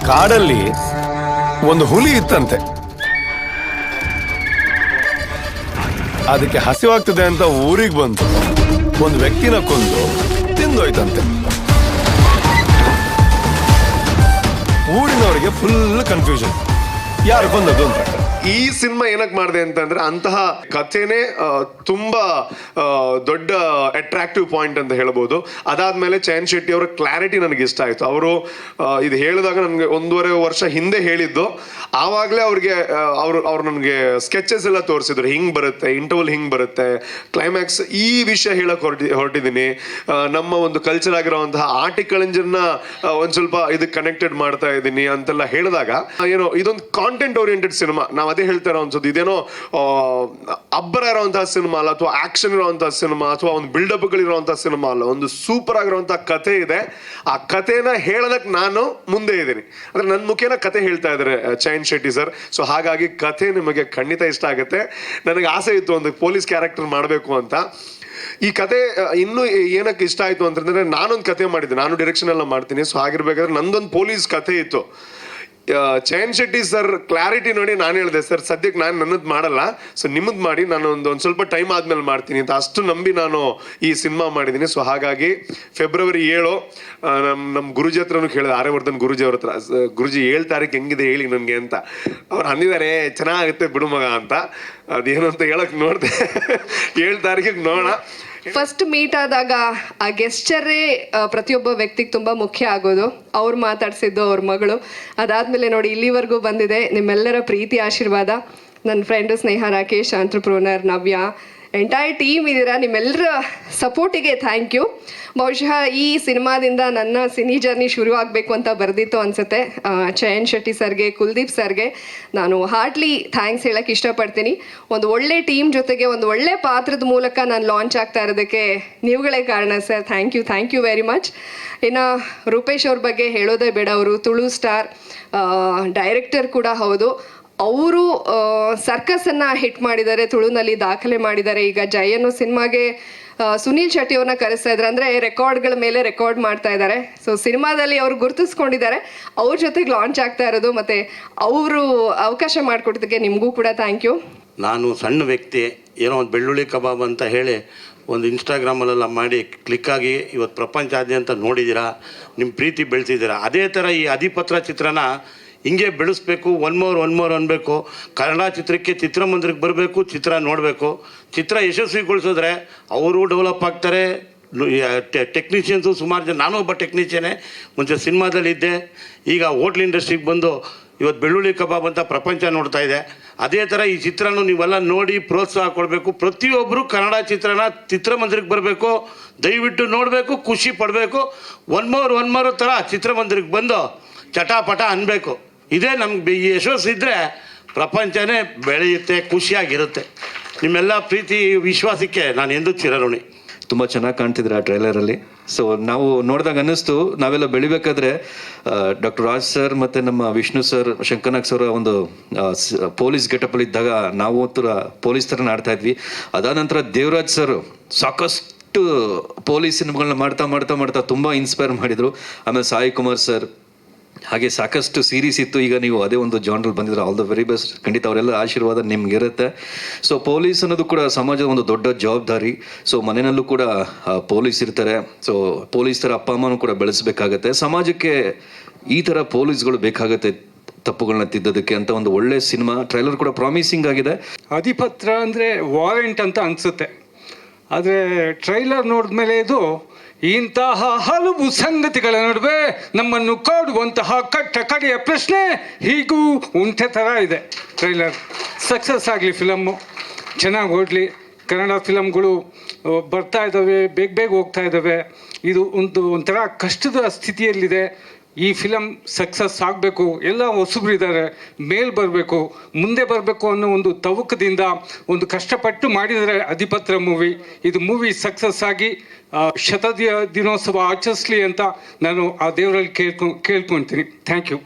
ಕಾಡಲ್ಲಿ ಒಂದು ಹುಲಿ ಇತ್ತಂತೆ. ಅದಕ್ಕೆ ಹಸಿವಾಗ್ತದೆ ಅಂತ ಊರಿಗೆ ಬಂದು ಒಂದು ವ್ಯಕ್ತಿನ ಕೊಂದು ತಿಂದೋಯ್ತಂತೆ. ಊರಿನವರಿಗೆ ಫುಲ್ ಕನ್ಫ್ಯೂಷನ್, ಯಾರು ಕೊಂದದ್ದು ಅಂತ. ಈ ಸಿನಿಮಾ ಏನಕ್ಕೆ ಮಾಡಿದೆ ಅಂತಂದ್ರೆ ಅಂತಹ ಕಥೆನೇ ತುಂಬಾ ದೊಡ್ಡ ಅಟ್ರಾಕ್ಟಿವ್ ಪಾಯಿಂಟ್ ಅಂತ ಹೇಳ್ಬೋದು. ಅದಾದ್ಮೇಲೆ ಚಯನ್ ಶೆಟ್ಟಿ ಅವರ ಕ್ಲಾರಿಟಿ ನನಗೆ ಇಷ್ಟ ಆಯ್ತು. ಅವರು ಇದು ಹೇಳಿದಾಗ ನನಗೆ 1.5 ವರ್ಷ ಹಿಂದೆ ಹೇಳಿದ್ದು, ಆವಾಗಲೇ ಅವ್ರು ನನಗೆ ಸ್ಕೆಚಸ್ ಎಲ್ಲ ತೋರಿಸಿದ್ರು. ಹಿಂಗ್ ಬರುತ್ತೆ, ಇಂಟರ್ವಲ್ ಹಿಂಗ್ ಬರುತ್ತೆ, ಕ್ಲೈಮ್ಯಾಕ್ಸ್ ಈ ವಿಷಯ ಹೇಳಕ್ ಹೊರಟಿದ್ದೀನಿ. ನಮ್ಮ ಒಂದು ಕಲ್ಚರ್ ಆಗಿರುವಂತಹ ಆರ್ಟಿಕಲ್ನ ಒಂದ್ ಸ್ವಲ್ಪ ಇದಕ್ಕೆ ಕನೆಕ್ಟೆಡ್ ಮಾಡ್ತಾ ಇದ್ದೀನಿ ಅಂತೆಲ್ಲ ಹೇಳಿದಾಗ ಏನೋ ಇದೊಂದು ಕಾಂಟೆಂಟ್ ಓರಿಯೆಂಟೆಡ್ ಸಿನಿಮಾ. ನಾವು ಅದೇ ಹೇಳ್ತಾ ಇರೋ ಅನ್ಸೋದು, ಇದೇನೋ ಅಬ್ಬರ ಇರುವಂತಹ ಸಿನಿಮಾ ಅಲ್ಲ, ಅಥವಾ ಆಕ್ಷನ್ ಇರುವಂತಹ ಸಿನಿಮಾ, ಅಥವಾ ಒಂದು ಬಿಲ್ಡಪ್ಗಳಿರುವಂತಹ ಸಿನಿಮಾ ಅಲ್ಲ. ಒಂದು ಸೂಪರ್ ಆಗಿರುವಂತಹ ಕಥೆ ಇದೆ. ಆ ಕಥೆನ ಹೇಳೋದಕ್ಕೆ ನಾನು ಮುಂದೆ ಇದ್ದೀನಿ. ಅಂದ್ರೆ ನನ್ನ ಮುಖೇನ ಕಥೆ ಹೇಳ್ತಾ ಇದ್ದಾರೆ ಚಯನ್ ಶೆಟ್ಟಿ ಸರ್. ಸೊ ಹಾಗಾಗಿ ಕಥೆ ನಿಮಗೆ ಖಂಡಿತ ಇಷ್ಟ ಆಗುತ್ತೆ. ನನಗೆ ಆಸೆ ಇತ್ತು ಒಂದು ಪೊಲೀಸ್ ಕ್ಯಾರೆಕ್ಟರ್ ಮಾಡಬೇಕು ಅಂತ. ಈ ಕತೆ ಇನ್ನೂ ಏನಕ್ಕೆ ಇಷ್ಟ ಆಯ್ತು ಅಂತಂದ್ರೆ, ನಾನೊಂದು ಕತೆ ಮಾಡಿದ್ದೆ, ನಾನು ಡೈರೆಕ್ಷನ್ ಎಲ್ಲ ಮಾಡ್ತೀನಿ. ಸೊ ಹಾಗಿರ್ಬೇಕಾದ್ರೆ ನಂದೊಂದು ಪೊಲೀಸ್ ಕಥೆ ಇತ್ತು. ಚಯನ್ ಶೆಟ್ಟಿ ಸರ್ ಕ್ಲಾರಿಟಿ ನೋಡಿ ನಾನು ಹೇಳಿದೆ, ಸರ್ ಸದ್ಯಕ್ಕೆ ನಾನು ನನ್ನದು ಮಾಡಲ್ಲ, ಸೊ ನಿಮ್ಮದು ಮಾಡಿ, ನಾನು ಒಂದು ಸ್ವಲ್ಪ ಟೈಮ್ ಆದ್ಮೇಲೆ ಮಾಡ್ತೀನಿ ಅಂತ ಅಷ್ಟು ನಂಬಿ ನಾನು ಈ ಸಿನಿಮಾ ಮಾಡಿದ್ದೀನಿ. ಸೊ ಹಾಗಾಗಿ ಫೆಬ್ರವರಿ 7 ನಮ್ಮ ಗುರುಜಿ ಹತ್ರನೂ ಕೇಳಿದೆ, ಆರ್ಯವರ್ಧನ್ ಗುರುಜಿ ಅವ್ರ ಹತ್ರ, ಗುರುಜಿ 7 ತಾರೀಕು ಹೆಂಗಿದೆ ಹೇಳಿ ನನಗೆ ಅಂತ. ಅವ್ರು ಅಂದಿದ್ದಾರೆ ಚೆನ್ನಾಗುತ್ತೆ ಬಿಡು ಮಗ ಅಂತ. ಅದೇನು ಅಂತ ಹೇಳಕ್ ನೋಡಿದೆ. 7 ತಾರೀಕಿಗೆ ನೋಡೋಣ. ಫಸ್ಟ್ ಮೀಟ್ ಆದಾಗ ಆ ಗೆಸ್ಚರೇ ಪ್ರತಿಯೊಬ್ಬ ವ್ಯಕ್ತಿಗೆ ತುಂಬ ಮುಖ್ಯ ಆಗೋದು. ಅವ್ರು ಮಾತಾಡ್ಸಿದ್ದು ಅವ್ರ ಮಗಳು. ಅದಾದಮೇಲೆ ನೋಡಿ ಇಲ್ಲಿವರೆಗೂ ಬಂದಿದೆ. ನಿಮ್ಮೆಲ್ಲರ ಪ್ರೀತಿ ಆಶೀರ್ವಾದ. ನನ್ನ ಫ್ರೆಂಡು ಸ್ನೇಹ, ರಾಕೇಶ್, ಆಂಟ್ರಪ್ರೂನರ್, ನವ್ಯ, ಎಂಟೈರ್ ಟೀಮ್ ಇದ್ದೀರಾ. ನಿಮ್ಮೆಲ್ಲರ ಸಪೋರ್ಟಿಗೆ ಥ್ಯಾಂಕ್ ಯು. ಬಹುಶಃ ಈ ಸಿನಿಮಾದಿಂದ ನನ್ನ ಸಿನಿ ಜರ್ನಿ ಶುರು ಆಗಬೇಕು ಅಂತ ಬರೆದಿತ್ತು ಅನಿಸುತ್ತೆ. ಚಯನ್ ಶೆಟ್ಟಿ ಸರ್ಗೆ, ಕುಲ್ದೀಪ್ ಸರ್ಗೆ ನಾನು ಹಾರ್ಟ್ಲಿ ಥ್ಯಾಂಕ್ಸ್ ಹೇಳಕ್ಕೆ ಇಷ್ಟಪಡ್ತೀನಿ. ಒಂದು ಒಳ್ಳೆ ಟೀಮ್ ಜೊತೆಗೆ ಒಂದು ಒಳ್ಳೆ ಪಾತ್ರದ ಮೂಲಕ ನಾನು ಲಾಂಚ್ ಆಗ್ತಾ ಇರೋದಕ್ಕೆ ನೀವುಗಳೇ ಕಾರಣ sir. Thank you very much. ಇನ್ನು ರೂಪೇಶ್ ಅವ್ರ ಬಗ್ಗೆ ಹೇಳೋದೇ ಬೇಡ. ಅವರು ತುಳು ಸ್ಟಾರ್, ಡೈರೆಕ್ಟರ್ ಕೂಡ ಹೌದು. ಅವರು ಸರ್ಕಸನ್ನು ಹಿಟ್ ಮಾಡಿದ್ದಾರೆ, ತುಳುನಲ್ಲಿ ದಾಖಲೆ ಮಾಡಿದ್ದಾರೆ. ಈಗ ಜೈ ಅನ್ನೋ ಸಿನಿಮಾಗೆ ಸುನೀಲ್ ಶೆಟ್ಟಿ ಅವ್ರನ್ನ ಕರೆಸ್ತಾ ಇದ್ದಾರೆ, ಅಂದರೆ ರೆಕಾರ್ಡ್ಗಳ ಮೇಲೆ ರೆಕಾರ್ಡ್ ಮಾಡ್ತಾ ಇದ್ದಾರೆ. ಸೊ ಸಿನಿಮಾದಲ್ಲಿ ಅವರು ಗುರುತಿಸ್ಕೊಂಡಿದ್ದಾರೆ. ಅವ್ರ ಜೊತೆಗೆ ಲಾಂಚ್ ಆಗ್ತಾ ಇರೋದು, ಮತ್ತು ಅವರು ಅವಕಾಶ ಮಾಡಿಕೊಟ್ಟಿದ್ದಕ್ಕೆ ನಿಮಗೂ ಕೂಡ ಥ್ಯಾಂಕ್ ಯು. ನಾನು ಸಣ್ಣ ವ್ಯಕ್ತಿ, ಏನೋ ಒಂದು ಬೆಳ್ಳುಳ್ಳಿ ಕಬಾಬ್ ಅಂತ ಹೇಳಿ ಒಂದು ಇನ್ಸ್ಟಾಗ್ರಾಮಲ್ಲೆಲ್ಲ ಮಾಡಿ ಕ್ಲಿಕ್ಕಾಗಿ ಇವತ್ತು ಪ್ರಪಂಚಾದ್ಯಂತ ನೋಡಿದ್ದೀರಾ, ನಿಮ್ಮ ಪ್ರೀತಿ ಬೆಳೆಸಿದ್ದೀರಾ. ಅದೇ ಥರ ಈ ಅಧಿಪತ್ರ ಚಿತ್ರನ ಹಿಂಗೆ ಬೆಳೆಸ್ಬೇಕು, ಒನ್ ಮೋರ್ ಅನ್ಬೇಕು. ಕನ್ನಡ ಚಿತ್ರಕ್ಕೆ ಚಿತ್ರಮಂದಿರಕ್ಕೆ ಬರಬೇಕು, ಚಿತ್ರ ನೋಡಬೇಕು. ಚಿತ್ರ ಯಶಸ್ವಿಗೊಳಿಸಿದ್ರೆ ಅವರು ಡೆವಲಪ್ ಆಗ್ತಾರೆ. ಟೆಕ್ನಿಷಿಯನ್ಸು ಸುಮಾರು ಜನ, ನಾನು ಒಬ್ಬ ಟೆಕ್ನಿಷಿಯನೇ, ಮುಂಚೆ ಸಿನಿಮಾದಲ್ಲಿ ಇದ್ದೆ. ಈಗ ಹೋಟ್ಲ್ ಇಂಡಸ್ಟ್ರಿಗೆ ಬಂದು ಇವತ್ತು ಬೆಳ್ಳುಳ್ಳಿ ಕಬಾಬ್ ಅಂತ ಪ್ರಪಂಚ ನೋಡ್ತಾ ಇದೆ. ಅದೇ ಥರ ಈ ಚಿತ್ರನೂ ನೀವೆಲ್ಲ ನೋಡಿ ಪ್ರೋತ್ಸಾಹ ಕೊಡಬೇಕು. ಪ್ರತಿಯೊಬ್ಬರು ಕನ್ನಡ ಚಿತ್ರನ ಚಿತ್ರಮಂದಿರಕ್ಕೆ ಬರಬೇಕು, ದಯವಿಟ್ಟು ನೋಡಬೇಕು, ಖುಷಿ ಪಡಬೇಕು. ಒನ್ ಮೋರ್ ಥರ ಚಿತ್ರಮಂದಿರಕ್ಕೆ ಬಂದು ಚಟಾಪಟ ಅನ್ಬೇಕು. ಇದೇ ನಮ್ಗೆ ಈ ಯಶಸ್ಸಿದ್ರೆ ಪ್ರಪಂಚನೇ ಬೆಳೆಯುತ್ತೆ, ಖುಷಿಯಾಗಿರುತ್ತೆ. ನಿಮ್ಮೆಲ್ಲ ಪ್ರೀತಿ ವಿಶ್ವಾಸಕ್ಕೆ ನಾನು ಎಂದೂ ಚಿರಋಣಿ. ತುಂಬ ಚೆನ್ನಾಗಿ ಕಾಣ್ತಿದ್ರು ಆ ಟ್ರೈಲರಲ್ಲಿ. ಸೊ ನಾವು ನೋಡಿದಾಗ ಅನ್ನಿಸ್ತು, ನಾವೆಲ್ಲ ಬೆಳಿಬೇಕಾದ್ರೆ ಡಾಕ್ಟರ್ ರಾಜ್ ಸರ್ ಮತ್ತು ನಮ್ಮ ವಿಷ್ಣು ಸರ್, ಶಂಕರ್ನಾಗ್ ಸರ್ ಒಂದು ಪೊಲೀಸ್ ಗೆಟಪಲ್ಲಿ ಇದ್ದಾಗ ನಾವು ಪೊಲೀಸ್ ಥರ ಆಡ್ತಾ ಇದ್ವಿ. ಅದಾದ ನಂತರ ದೇವರಾಜ್ ಸರ್ ಸಾಕಷ್ಟು ಪೊಲೀಸ್ ಸಿನಿಮಾಗಳನ್ನ ಮಾಡ್ತಾ ತುಂಬ ಇನ್ಸ್ಪೈರ್ ಮಾಡಿದರು. ಆಮೇಲೆ ಸಾಯಿ ಕುಮಾರ್ ಸರ್, ಹಾಗೆ ಸಾಕಷ್ಟು ಸೀರೀಸ್ ಇತ್ತು. ಈಗ ನೀವು ಅದೇ ಒಂದು ಜಾನ್ರಲ್ಲಿ ಬಂದಿದ್ರೆ ಆಲ್ ದ ವೆರಿ ಬೆಸ್ಟ್. ಖಂಡಿತ ಅವರೆಲ್ಲ ಆಶೀರ್ವಾದ ನಿಮ್ಗಿರುತ್ತೆ. ಸೊ ಪೊಲೀಸ್ ಅನ್ನೋದು ಕೂಡ ಸಮಾಜದ ಒಂದು ದೊಡ್ಡ ಜವಾಬ್ದಾರಿ. ಸೊ ಮನೆಯಲ್ಲೂ ಕೂಡ ಪೊಲೀಸ್ ಇರ್ತಾರೆ. ಸೊ ಪೊಲೀಸ್ ಥರ ಅಪ್ಪ ಅಮ್ಮನೂ ಕೂಡ ಬೆಳೆಸಬೇಕಾಗತ್ತೆ. ಸಮಾಜಕ್ಕೆ ಈ ಥರ ಪೊಲೀಸ್ಗಳು ಬೇಕಾಗತ್ತೆ ತಪ್ಪುಗಳನ್ನ ತಿದ್ದೋದಕ್ಕೆ ಅಂತ ಒಂದು ಒಳ್ಳೆ ಸಿನಿಮಾ. ಟ್ರೈಲರ್ ಕೂಡ ಪ್ರಾಮಿಸಿಂಗ್ ಆಗಿದೆ. ಅಧಿಪತ್ರ ಅಂದರೆ ವಾರೆಂಟ್ ಅಂತ ಅನಿಸುತ್ತೆ, ಆದರೆ ಟ್ರೈಲರ್ ನೋಡಿದ್ಮೇಲೆ ಇದು ಇಂತಹ ಹಲವು ಸಂಗತಿಗಳ ನಡುವೆ ನಮ್ಮನ್ನು ಕಾಡುವಂತಹ ಕಡೆಯ ಪ್ರಶ್ನೆ ಹೀಗೂ ಉಂಟೆ ಥರ ಇದೆ. ಟ್ರೈಲರ್ ಸಕ್ಸಸ್ ಆಗಲಿ, ಫಿಲಮ್ಮು ಚೆನ್ನಾಗಿ ಓಡಲಿ. ಕನ್ನಡ ಫಿಲಮ್ಗಳು ಬರ್ತಾ ಇದ್ದಾವೆ, ಬೇಗ ಹೋಗ್ತಾ ಇದ್ದಾವೆ. ಇದು ಒಂಥರ ಕಷ್ಟದ ಸ್ಥಿತಿಯಲ್ಲಿದೆ. ಈ ಫಿಲಮ್ ಸಕ್ಸಸ್ ಆಗಬೇಕು. ಎಲ್ಲ ಹೊಸಬ್ರಿದ್ದಾರೆ, ಮೇಲ್ ಬರಬೇಕು, ಮುಂದೆ ಬರಬೇಕು ಅನ್ನೋ ಒಂದು ತವಕದಿಂದ ಒಂದು ಕಷ್ಟಪಟ್ಟು ಮಾಡಿದರೆ ಅಧಿಪತ್ರ ಇದು ಮೂವಿ ಸಕ್ಸಸ್ ಆಗಿ ದಿನೋತ್ಸವ ಆಚರಿಸಲಿ ಅಂತ ನಾನು ಆ ದೇವರಲ್ಲಿ ಕೇಳ್ಕೊಳ್ತೀನಿ. Thank you.